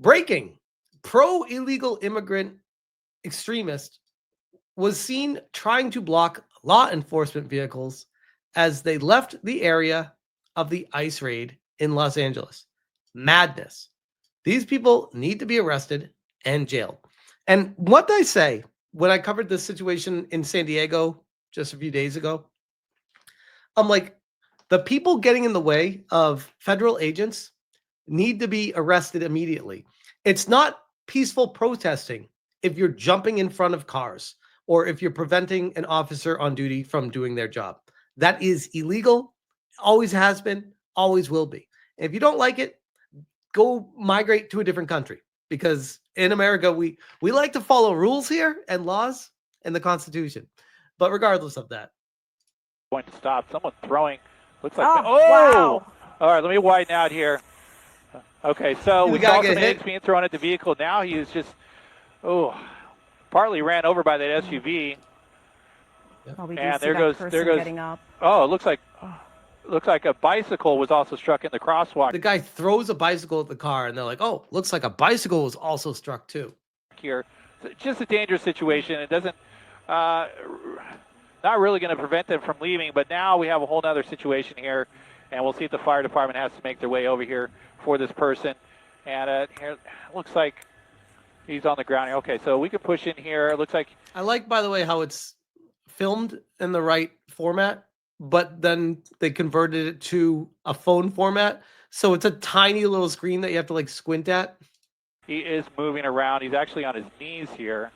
Breaking. Pro-illegal immigrant extremist was seen trying to block law enforcement vehicles as they left the area of the ICE raid in Los Angeles. Madness. These people need to be arrested and jailed. And what did I say when I covered this situation in San Diego just a few days ago? I'm like, the people getting in the way of federal agents need to be arrested immediately. It's not peaceful protesting if you're jumping in front of cars or if you're preventing an officer on duty from doing their job. That is illegal, always has been, always will be. And if you don't like it, go migrate to a different country, because in America, we like to follow rules here and laws and the Constitution. But regardless of that. Going to stop. Someone throwing. Looks like. Wow. All right, let me widen out here. Okay, so we saw some eggs being thrown at the vehicle. Now he was just, partly ran over by that SUV. Oh, we and there goes getting up. Oh, it looks like a bicycle was also struck in the crosswalk. The guy throws a bicycle at the car, and they're like, "Oh, looks like a bicycle was also struck too." Here, just a dangerous situation. It doesn't, not really going to prevent them from leaving. But now we have a whole other situation here, and we'll see if the fire department has to make their way over here for this person. And here, it looks like he's on the ground here. Okay, so we can push in here. It looks like. I like, by the way, how it's filmed in the right format, but then they converted it to a phone format. So it's a tiny little screen that you have to like squint at. He is moving around. He's actually on his knees here.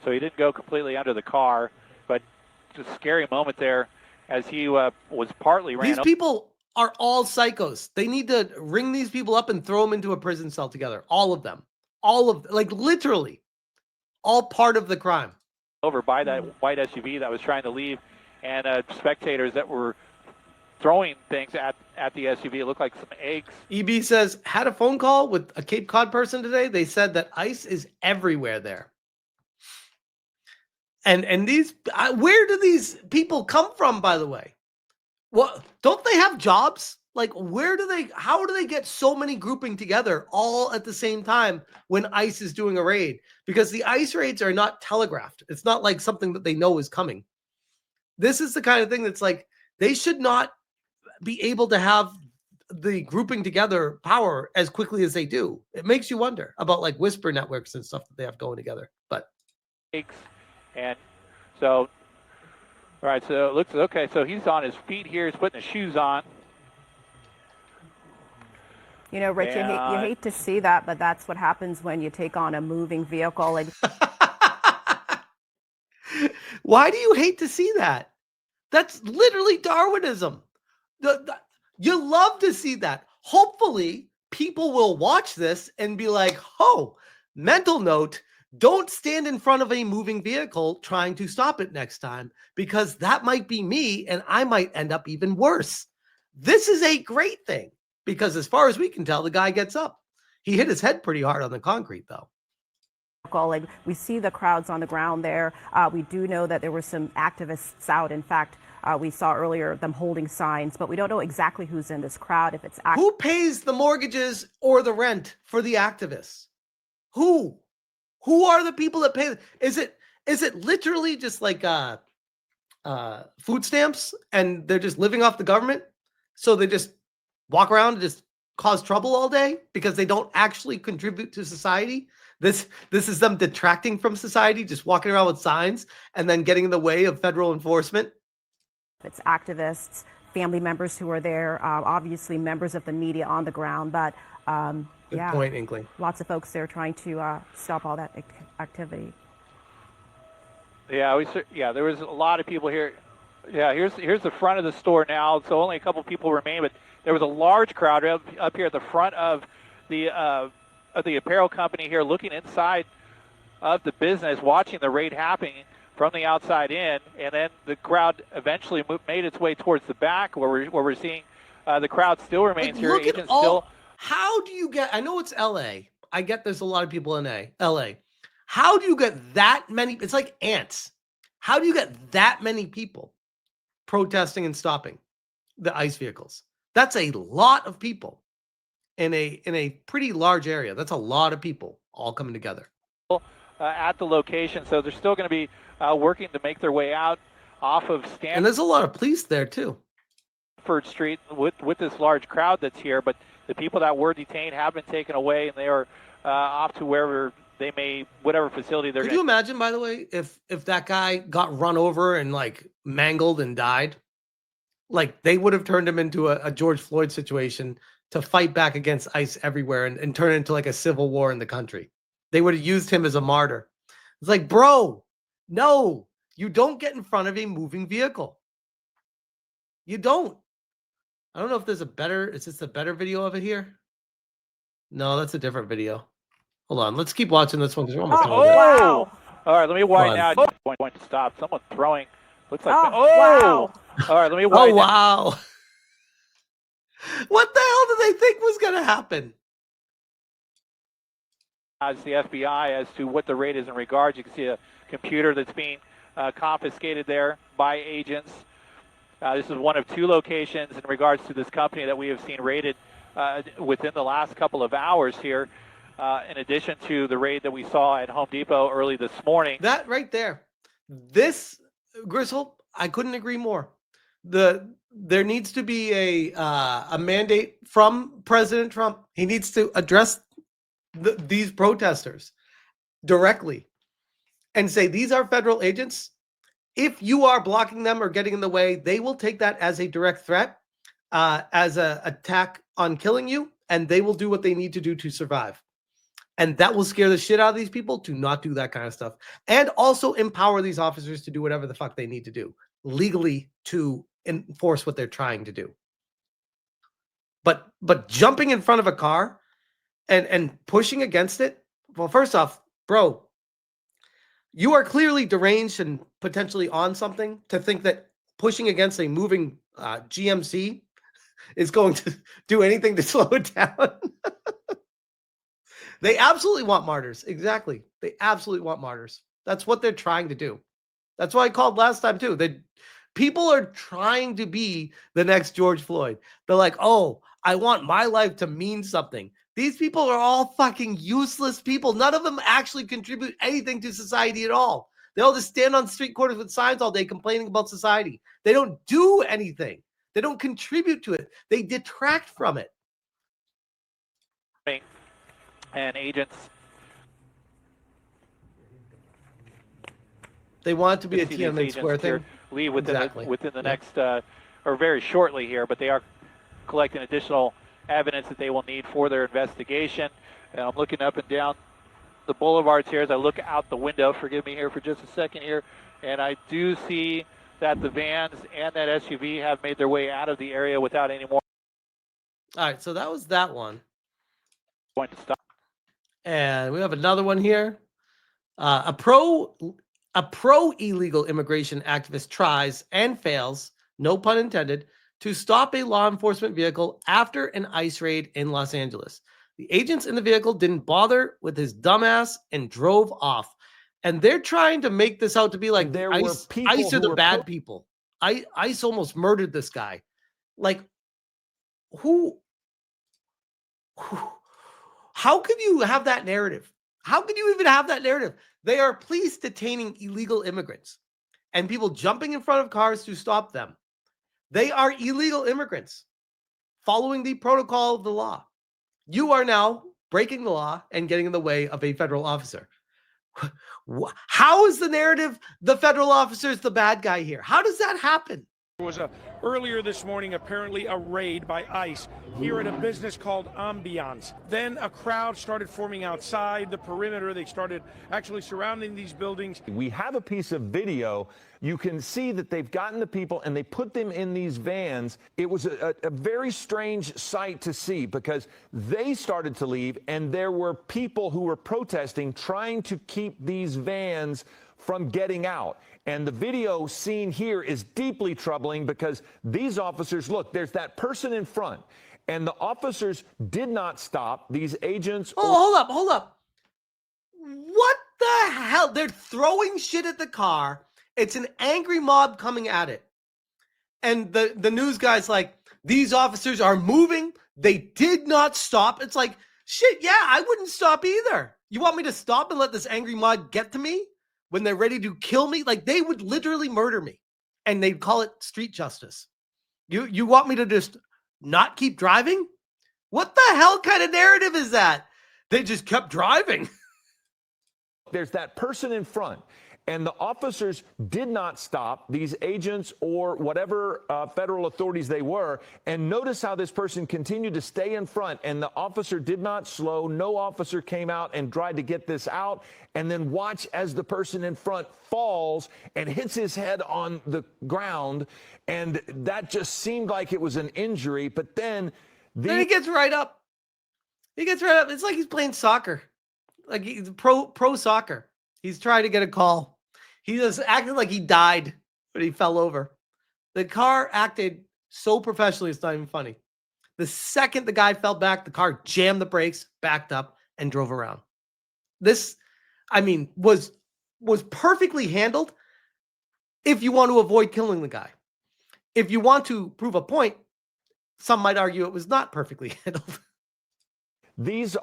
So he didn't go completely under the car, but just a scary moment there as he was partly ran. These people are all psychos. They need to ring these people up and throw them into a prison cell together. All of them. Like literally all part of the crime. Over by that white SUV that was trying to leave, and spectators that were throwing things at the SUV. It looked like some eggs. EB says, had a phone call with a Cape Cod person today. They said that ICE is everywhere there. And these, where do these people come from, by the way? Well, don't they have jobs? Like, how do they get so many grouping together all at the same time when ICE is doing a raid? Because the ICE raids are not telegraphed. It's not like something that they know is coming. This is the kind of thing that's like, they should not be able to have the grouping together power as quickly as they do. It makes you wonder about like whisper networks and stuff that they have going together. But and so, all right, so it looks okay. So he's on his feet here. He's putting his shoes on. You know, Rich, you hate to see that, but that's what happens when you take on a moving vehicle. Like, why do you hate to see that? That's literally Darwinism. You love to see that. Hopefully, people will watch this and be like, oh, mental note, don't stand in front of a moving vehicle trying to stop it next time, because that might be me and I might end up even worse. This is a great thing. Because as far as we can tell, the guy gets up. He hit his head pretty hard on the concrete, though. Like, we see the crowds on the ground there. We do know that there were some activists out. In fact, we saw earlier them holding signs, but we don't know exactly who's in this crowd. If it's who pays the mortgages or the rent for the activists? Who are the people that pay? Is it literally just like food stamps and they're just living off the government? So they just walk around and just cause trouble all day because they don't actually contribute to society. This is them detracting from society, just walking around with signs and then getting in the way of federal enforcement. It's activists, family members who are there, obviously members of the media on the ground, but Good point, Inkling. Lots of folks there trying to stop all that activity. Yeah, there was a lot of people here. Yeah, here's the front of the store now, so only a couple people remain, but there was a large crowd up here at the front of the apparel company here, looking inside of the business, watching the raid happening from the outside in, and then the crowd eventually made its way towards the back, where we're seeing the crowd still remains here. Agents still. How do you get? I know it's L.A. I get there's a lot of people in L.A. How do you get that many? It's like ants. How do you get that many people protesting and stopping the ICE vehicles? That's a lot of people. in a pretty large area. That's a lot of people all coming together at the location. So they're still going to be working to make their way out off of Stanford. And there's a lot of police there too. Street with this large crowd that's here, but the people that were detained have been taken away, and they are off to wherever they may, whatever facility they're. Could you imagine, by the way, if that guy got run over and like mangled and died? Like they would have turned him into a George Floyd situation to fight back against ICE everywhere and turn it into like a civil war in the country. They would have used him as a martyr. It's like, bro, no, you don't get in front of a moving vehicle. You don't. I don't know if there's a better, is this a better video of it here? No, that's a different video. Hold on, let's keep watching this one because we're almost done with it. Wow. All right, let me wind out. Going to stop. Someone throwing. Looks like. Wow. All right, let me wind. Oh, wow. What the hell did they think was going to happen? As the FBI as to what the rate is in regards. You can see a computer that's being confiscated there by agents. This is one of two locations in regards to this company that we have seen raided within the last couple of hours here, in addition to the raid that we saw at Home Depot early this morning. That right there. This, Gristle, I couldn't agree more. There needs to be a mandate from President Trump. He needs to address these protesters directly and say, these are federal agents. If you are blocking them or getting in the way, they will take that as a direct threat, as an attack on killing you, and they will do what they need to do to survive. And that will scare the shit out of these people to not do that kind of stuff. And also empower these officers to do whatever the fuck they need to do legally to enforce what they're trying to do. But jumping in front of a car and pushing against it, well, first off, bro, you are clearly deranged and potentially on something to think that pushing against a moving GMC is going to do anything to slow it down. They absolutely want martyrs. Exactly. They absolutely want martyrs. That's what they're trying to do. That's why I called last time too. People are trying to be the next George Floyd. They're like, oh, I want my life to mean something. These people are all fucking useless people. None of them actually contribute anything to society at all. They all just stand on street corners with signs all day complaining about society. They don't do anything. They don't contribute to it. They detract from it. And agents. They want it to be a Tiananmen Square thing. Leave within the next, or very shortly here, but they are collecting additional evidence that they will need for their investigation. And I'm looking up and down the boulevards here as I look out the window. Forgive me here for just a second here. And I do see that the vans and that SUV have made their way out of the area without any more. All right, so that was that one. Going to stop. And we have another one here. A pro illegal immigration activist tries and fails, no pun intended, to stop a law enforcement vehicle after an ICE raid in Los Angeles. The agents in the vehicle didn't bother with his dumbass and drove off. And they're trying to make this out to be like ICE are the bad people. ICE almost murdered this guy. Like, who? How could you have that narrative? How could you even have that narrative? They are police detaining illegal immigrants and people jumping in front of cars to stop them. They are illegal immigrants following the protocol of the law. You are now breaking the law and getting in the way of a federal officer. How is the narrative the federal officer is the bad guy here? How does that happen? There was earlier this morning, apparently a raid by ICE here at a business called Ambiance. Then a crowd started forming outside the perimeter. They started actually surrounding these buildings. We have a piece of video. You can see that they've gotten the people and they put them in these vans. It was a very strange sight to see because they started to leave and there were people who were protesting, trying to keep these vans from getting out. And the video seen here is deeply troubling because these officers, look, there's that person in front, and the officers did not stop. These agents. Oh, hold up. What the hell? They're throwing shit at the car. It's an angry mob coming at it. And the news guy's like, these officers are moving They did not stop. It's like, shit, yeah, I wouldn't stop either. You want me to stop and let this angry mob get to me when they're ready to kill me? Like, they would literally murder me, and they'd call it street justice. You want me to just not keep driving? What the hell kind of narrative is that? They just kept driving. There's that person in front, and the officers did not stop, these agents or whatever federal authorities they were. And notice how this person continued to stay in front, and the officer did not slow. No officer came out and tried to get this out. And then watch as the person in front falls and hits his head on the ground. And that just seemed like it was an injury. But then he gets right up. He gets right up. It's like he's playing soccer. Like he's pro soccer. He's trying to get a call. He just acted like he died when he fell over. The car acted so professionally, it's not even funny. The second the guy fell back, the car jammed the brakes, backed up, and drove around. This, I mean, was perfectly handled if you want to avoid killing the guy. If you want to prove a point, some might argue it was not perfectly handled. These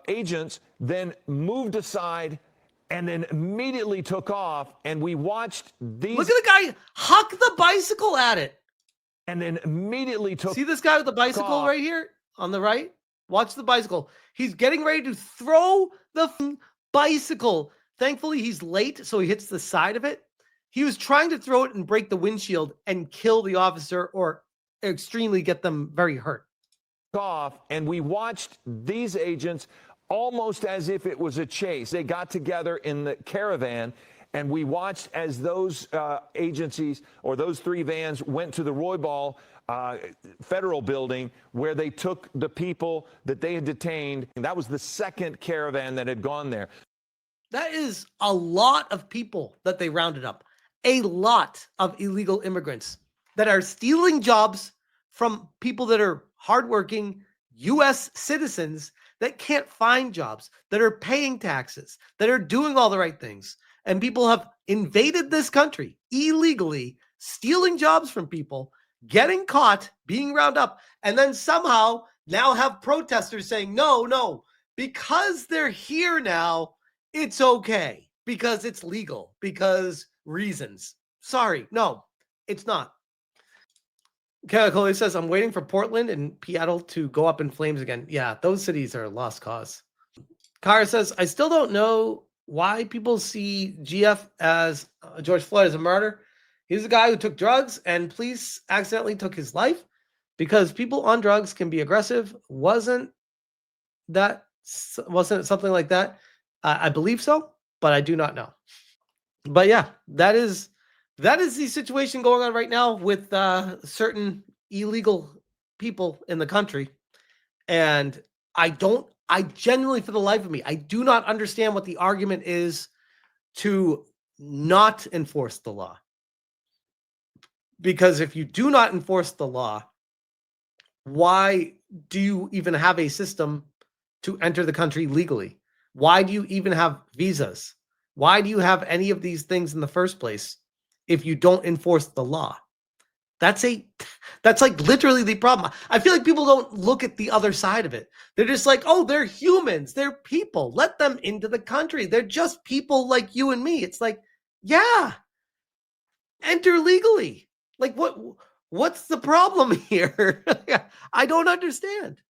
agents then moved aside and then immediately took off, and we watched these. Look at the guy huck the bicycle at it. And then immediately took. See this guy with the bicycle right here on the right? Watch the bicycle. He's getting ready to throw the bicycle. Thankfully, he's late, so he hits the side of it. He was trying to throw it and break the windshield and kill the officer or extremely get them very hurt. Off, and we watched these agents almost as if it was a chase. They got together in the caravan, and we watched as those agencies or those three vans went to the Roybal federal building where they took the people that they had detained. And that was the second caravan that had gone there. That is a lot of people that they rounded up. A lot of illegal immigrants that are stealing jobs from people that are hardworking U.S. citizens that can't find jobs, that are paying taxes, that are doing all the right things. And people have invaded this country illegally, stealing jobs from people, getting caught, being rounded up, and then somehow now have protesters saying, no, because they're here now, it's okay, because it's legal, because reasons. Sorry, no, it's not. Kelly says, I'm waiting for Portland and Seattle to go up in flames again. Yeah, those cities are a lost cause. Kara says, I still don't know why people see GF as George Floyd as a martyr. He's a guy who took drugs and police accidentally took his life because people on drugs can be aggressive. Wasn't it something like that? I believe so, but I do not know. But yeah, that is the situation going on right now with certain illegal people in the country. And I genuinely, for the life of me, I do not understand what the argument is to not enforce the law. Because if you do not enforce the law, why do you even have a system to enter the country legally? Why do you even have visas? Why do you have any of these things in the first place if you don't enforce the law? That's like literally the problem. I feel like people don't look at the other side of it. They're just like, oh, they're humans. They're people. Let them into the country. They're just people like you and me. It's like, yeah, enter legally. Like what's the problem here? I don't understand.